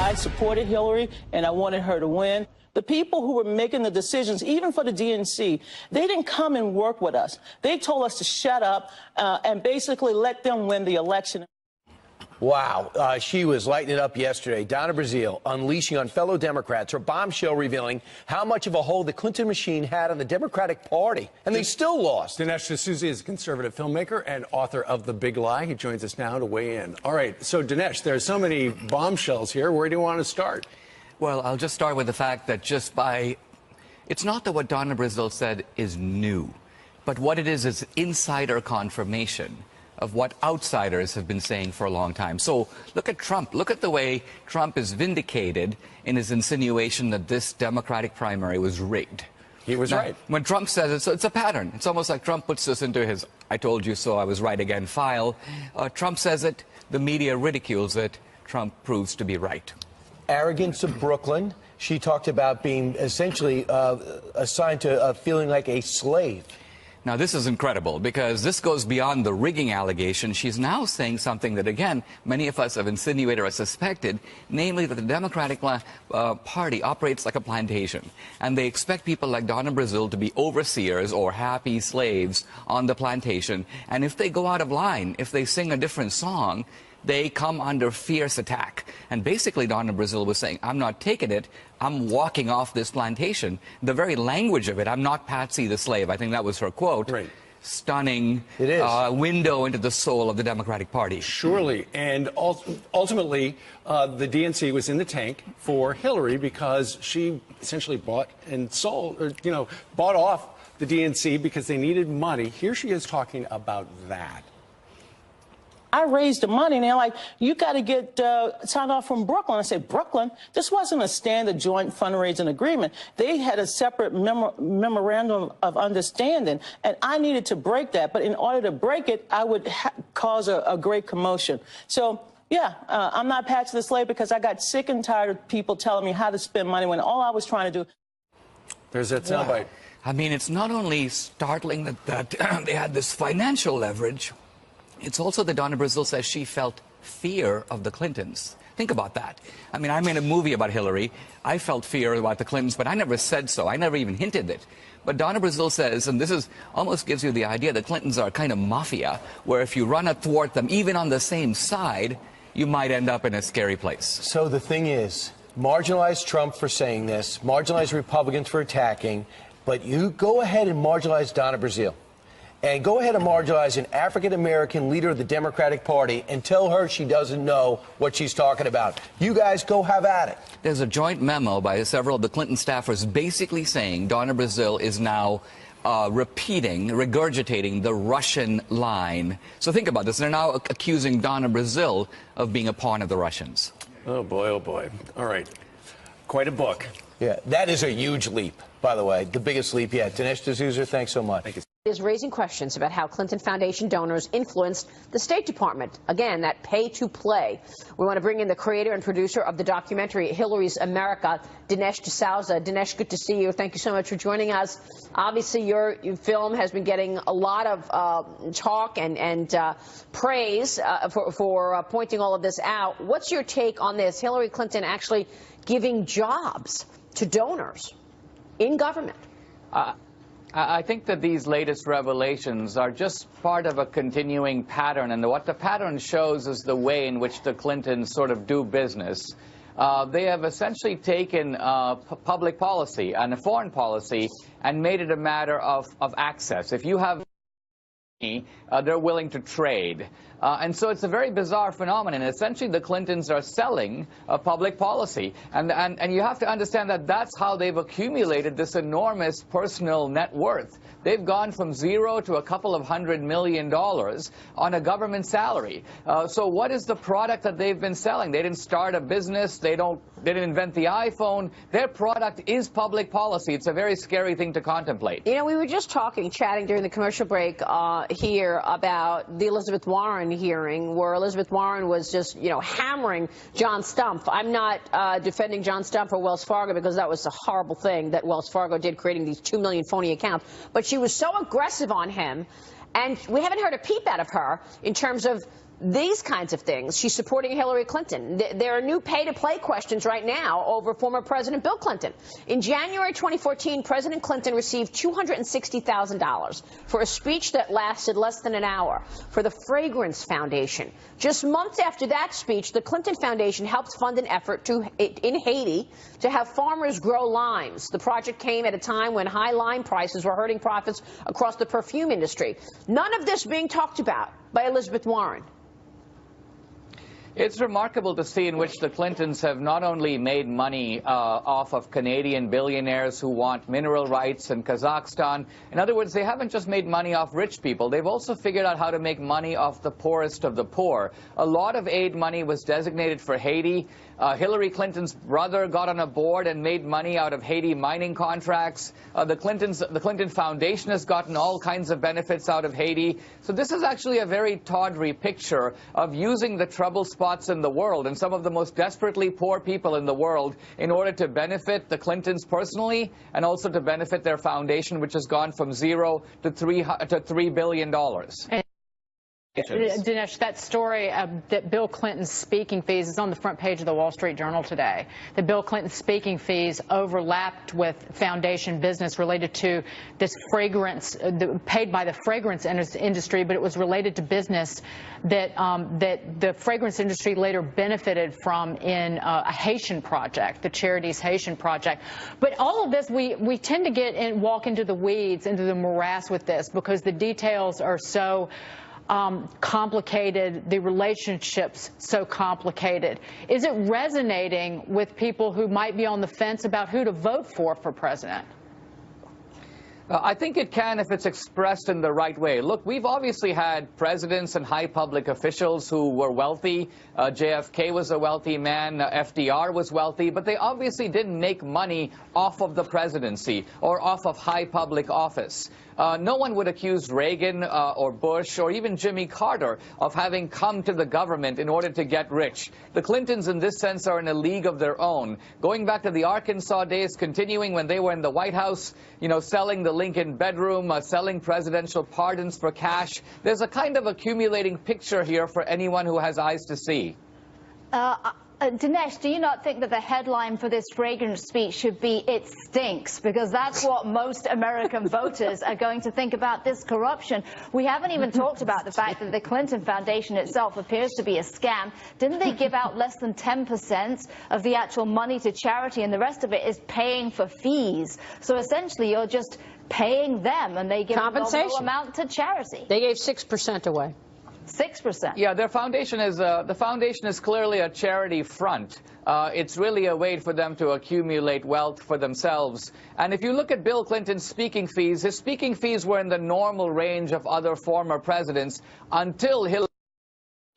I supported Hillary, and I wanted her to win. The people who were making the decisions, even for the DNC, they didn't come and work with us. They told us to shut up and basically let them win the election. Wow. She was lighting it up yesterday. Donna Brazile unleashing on fellow Democrats her bombshell revealing how much of a hold the Clinton machine had on the Democratic Party. And they still lost. Dinesh D'Souza is a conservative filmmaker and author of The Big Lie. He joins us now to weigh in. All right. So, Dinesh, there's so many bombshells here. Where do you want to start? Well, I'll just start with the fact that it's not that what Donna Brazile said is new, but what it is insider confirmation of what outsiders have been saying for a long time. So look at Trump. Look at the way Trump is vindicated in his insinuation that this Democratic primary was rigged. He was right. When Trump says it's a pattern. It's almost like Trump puts this into his "I told you so, I was right again" file. Trump says it, the media ridicules it, Trump proves to be right. Arrogance of Brooklyn. She talked about being essentially assigned to feeling like a slave. Now, this is incredible because this goes beyond the rigging allegation. She's now saying something that, again, many of us have insinuated or suspected, namely that the Democratic Party operates like a plantation. And they expect people like Donna Brazile to be overseers or happy slaves on the plantation. And if they go out of line, if they sing a different song, they come under fierce attack. And basically, Donna Brazile was saying, I'm not taking it. I'm walking off this plantation. The very language of it, I'm not Patsy the slave. I think that was her quote. Right. Stunning it is. Window into the soul of the Democratic Party. Surely. And ultimately, the DNC was in the tank for Hillary because she essentially bought and sold, or, bought off the DNC because they needed money. Here she is talking about that. I raised the money, and they're like, you got to get signed off from Brooklyn. I said, Brooklyn? This wasn't a standard joint fundraising agreement. They had a separate memorandum of understanding, and I needed to break that. But in order to break it, I would cause a great commotion. So, yeah, I'm not Patsy the slave because I got sick and tired of people telling me how to spend money when all I was trying to do. There's that soundbite. I mean, it's not only startling that they had this financial leverage, it's also that Donna Brazile says she felt fear of the Clintons. Think about that. I mean, I made a movie about Hillary. I felt fear about the Clintons, but I never said so. I never even hinted it. But Donna Brazile says, and this is almost gives you the idea that Clintons are kind of mafia, where if you run athwart them, even on the same side, you might end up in a scary place. So the thing is, marginalize Trump for saying this, marginalize Republicans for attacking, but you go ahead and marginalize Donna Brazile. And go ahead and marginalize an African-American leader of the Democratic Party and tell her she doesn't know what she's talking about. You guys go have at it. There's a joint memo by several of the Clinton staffers basically saying Donna Brazile is now regurgitating the Russian line. So think about this. They're now accusing Donna Brazile of being a pawn of the Russians. Oh, boy, oh, boy. All right. Quite a book. Yeah, that is a huge leap, by the way. The biggest leap yet. Dinesh D'Souza, thanks so much. Thank you. Is raising questions about how Clinton Foundation donors influenced the State Department. Again, that pay to play. We want to bring in the creator and producer of the documentary Hillary's America, Dinesh D'Souza. Dinesh, good to see you. Thank you so much for joining us. Obviously, your film has been getting a lot of talk and praise for pointing all of this out. What's your take on this? Hillary Clinton actually giving jobs to donors in government. I think that these latest revelations are just part of a continuing pattern, and what the pattern shows is the way in which the Clintons sort of do business. They have essentially taken public policy and a foreign policy and made it a matter of access. If you have money, they're willing to trade. And so it's a very bizarre phenomenon. Essentially, the Clintons are selling public policy. And you have to understand that that's how they've accumulated this enormous personal net worth. They've gone from zero to a couple of $100 million on a government salary. So what is the product that they've been selling? They didn't start a business. They didn't invent the iPhone. Their product is public policy. It's a very scary thing to contemplate. You know, we were just chatting during the commercial break here about the Elizabeth Warren hearing, where Elizabeth Warren was just, hammering John Stumpf. I'm not defending John Stumpf or Wells Fargo because that was a horrible thing that Wells Fargo did, creating these 2 million phony accounts. But she was so aggressive on him, and we haven't heard a peep out of her in terms of these kinds of things. She's supporting Hillary Clinton. There are new pay-to-play questions right now over former President Bill Clinton. In January 2014, President Clinton received $260,000 for a speech that lasted less than an hour for the Fragrance Foundation. Just months after that speech, the Clinton Foundation helped fund an effort in Haiti to have farmers grow limes. The project came at a time when high lime prices were hurting profits across the perfume industry. None of this being talked about by Elizabeth Warren. It's remarkable to see in which the Clintons have not only made money off of Canadian billionaires who want mineral rights in Kazakhstan. In other words, they haven't just made money off rich people. They've also figured out how to make money off the poorest of the poor. A lot of aid money was designated for Haiti. Hillary Clinton's brother got on a board and made money out of Haiti mining contracts. The Clinton Foundation has gotten all kinds of benefits out of Haiti. So this is actually a very tawdry picture of using the trouble spots in the world and some of the most desperately poor people in the world in order to benefit the Clintons personally and also to benefit their foundation, which has gone from $0 to $3 billion. Dinesh, that story that Bill Clinton's speaking fees is on the front page of the Wall Street Journal today. That Bill Clinton's speaking fees overlapped with foundation business related to this fragrance, paid by the fragrance industry, but it was related to business that that the fragrance industry later benefited from in a Haitian project, the charity's Haitian project. But all of this, we tend to get and walk into the weeds, into the morass with this because the details are so complicated, the relationships so complicated. Is it resonating with people who might be on the fence about who to vote for president? I think it can if it's expressed in the right way. Look, we've obviously had presidents and high public officials who were wealthy. JFK was a wealthy man. FDR was wealthy. But they obviously didn't make money off of the presidency or off of high public office. No one would accuse Reagan or Bush or even Jimmy Carter of having come to the government in order to get rich. The Clintons, in this sense, are in a league of their own. Going back to the Arkansas days, continuing when they were in the White House, you know, selling the Lincoln bedroom, selling presidential pardons for cash. There's a kind of accumulating picture here for anyone who has eyes to see. Dinesh, do you not think that the headline for this fragrance speech should be "It stinks"? Because that's what most American voters are going to think about this corruption. We haven't even talked about the fact that the Clinton Foundation itself appears to be a scam. Didn't they give out less than 10% of the actual money to charity, and the rest of it is paying for fees? So essentially, you're just paying them, and they give a nominal amount to charity. They gave 6% away. 6%. Yeah, their foundation is the foundation is clearly a charity front. It's really a way for them to accumulate wealth for themselves. And if you look at Bill Clinton's speaking fees, his speaking fees were in the normal range of other former presidents until Hillary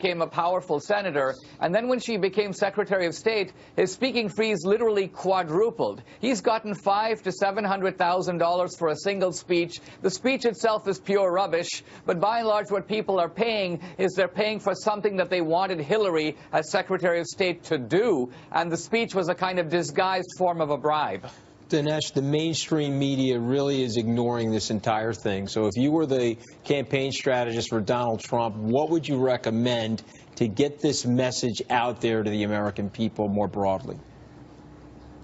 became a powerful senator, and then when she became Secretary of State, his speaking fees literally quadrupled. He's gotten $500,000 to $700,000 for a single speech. The speech itself is pure rubbish, but by and large what people are paying is they're paying for something that they wanted Hillary as Secretary of State to do, and the speech was a kind of disguised form of a bribe. Dinesh, the mainstream media really is ignoring this entire thing. So if you were the campaign strategist for Donald Trump, what would you recommend to get this message out there to the American people more broadly?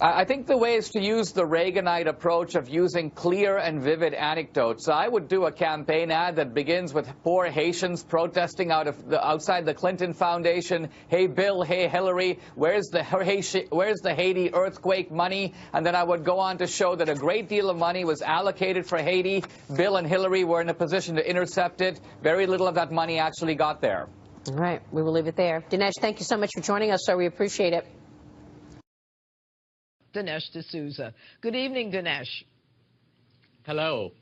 I think the way is to use the Reaganite approach of using clear and vivid anecdotes. I would do a campaign ad that begins with poor Haitians protesting outside the Clinton Foundation. Hey, Bill, hey, Hillary, where's the Haiti earthquake money? And then I would go on to show that a great deal of money was allocated for Haiti. Bill and Hillary were in a position to intercept it. Very little of that money actually got there. All right, we will leave it there. Dinesh, thank you so much for joining us, sir. We appreciate it. Dinesh D'Souza. Good evening, Dinesh. Hello.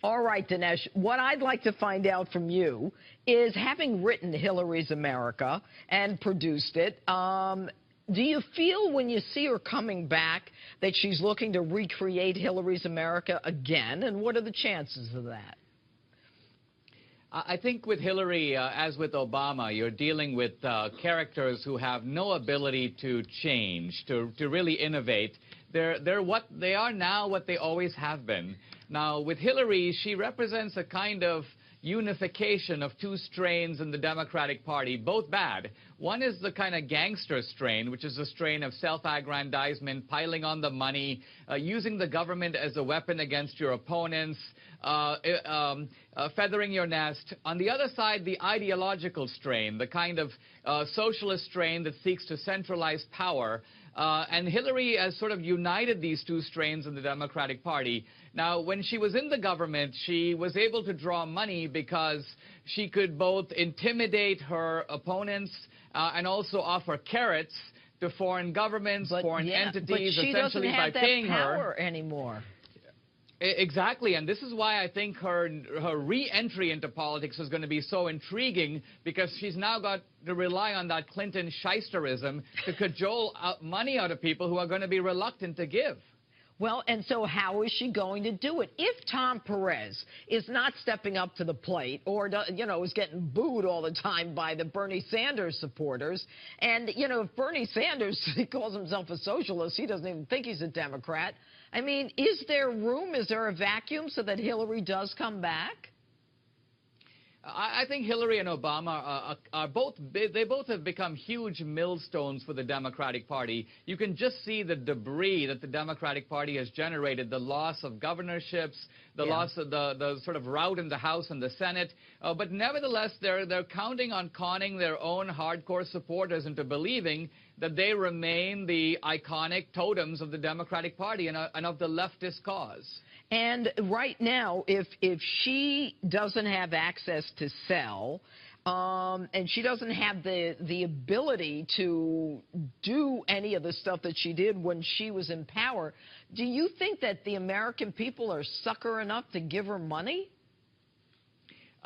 All right, Dinesh, what I'd like to find out from you is, having written Hillary's America and produced it, do you feel when you see her coming back that she's looking to recreate Hillary's America again? And what are the chances of that? I think with Hillary, as with Obama, you're dealing with characters who have no ability to change, to really innovate. They're what they are now, what they always have been. Now, with Hillary, she represents a kind of, unification of two strains in the Democratic Party, both bad. One is the kind of gangster strain, which is a strain of self-aggrandizement, piling on the money, using the government as a weapon against your opponents, feathering your nest. On the other side, the ideological strain, the kind of socialist strain that seeks to centralize power. And Hillary has sort of united these two strains in the Democratic Party. Now, when she was in the government, she was able to draw money because she could both intimidate her opponents and also offer carrots to foreign governments, foreign entities, essentially by paying her. But she doesn't have that power anymore. Exactly, and this is why I think her re-entry into politics is going to be so intriguing, because she's now got to rely on that Clinton shysterism to cajole money out of people who are going to be reluctant to give. Well, and so how is she going to do it? If Tom Perez is not stepping up to the plate or, you know, is getting booed all the time by the Bernie Sanders supporters, and, you know, if Bernie Sanders calls himself a socialist, he doesn't even think he's a Democrat. I mean, is there room, is there a vacuum so that Hillary does come back? I think Hillary and Obama are both have become huge millstones for the Democratic Party. You can just see the debris that the Democratic Party has generated, the loss of governorships, the loss of the sort of rout in the House and the Senate. But nevertheless, they're counting on conning their own hardcore supporters into believing that they remain the iconic totems of the Democratic Party and of the leftist cause. And right now, if she doesn't have access to sell, and she doesn't have the ability to do any of the stuff that she did when she was in power, do you think that the American people are sucker enough to give her money?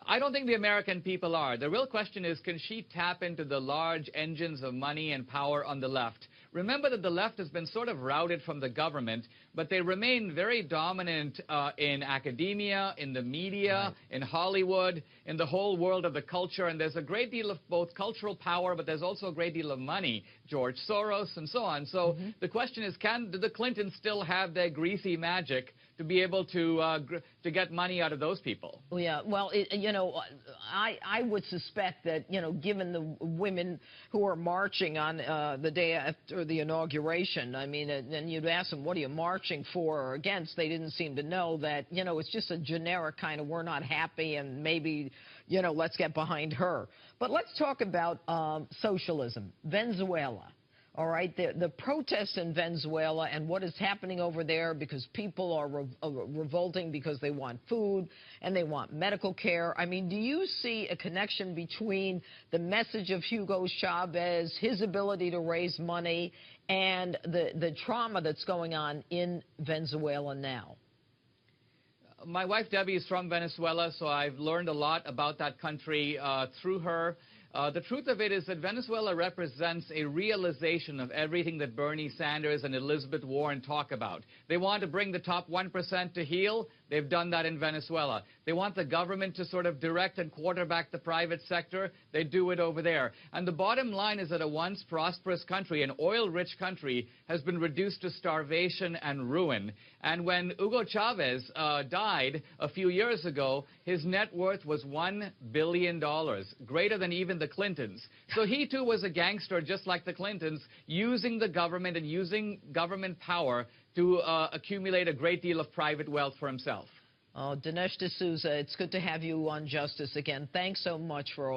I don't think the American people are. The real question is, can she tap into the large engines of money and power on the left? Remember that the left has been sort of routed from the government, but they remain very dominant in academia, in the media, in Hollywood, in the whole world of the culture. And there's a great deal of both cultural power, but there's also a great deal of money, George Soros and so on. So the question is, do the Clintons still have their greasy magic to be able to get money out of those people? Yeah, well, you know, I would suspect that, you know, given the women who are marching on the day after the inauguration, I mean, and you'd ask them, what are you marching for or against? They didn't seem to know that, you know, it's just a generic kind of, we're not happy and maybe, you know, let's get behind her. But let's talk about socialism, Venezuela. All right, the protests in Venezuela and what is happening over there, because people are revolting because they want food and they want medical care. I mean, do you see a connection between the message of Hugo Chavez, his ability to raise money, and the trauma that's going on in Venezuela now? My wife, Debbie, is from Venezuela, so I've learned a lot about that country through her. The truth of it is that Venezuela represents a realization of everything that Bernie Sanders and Elizabeth Warren talk about. They want to bring the top 1% to heel. They've done that in Venezuela. They want the government to sort of direct and quarterback the private sector. They do it over there. And the bottom line is that a once prosperous country, an oil-rich country, has been reduced to starvation and ruin. And when Hugo Chavez died a few years ago, his net worth was $1 billion, greater than even the Clintons. So he, too, was a gangster, just like the Clintons, using the government and using government power to accumulate a great deal of private wealth for himself. Oh, Dinesh D'Souza, it's good to have you on Justice again. Thanks so much for all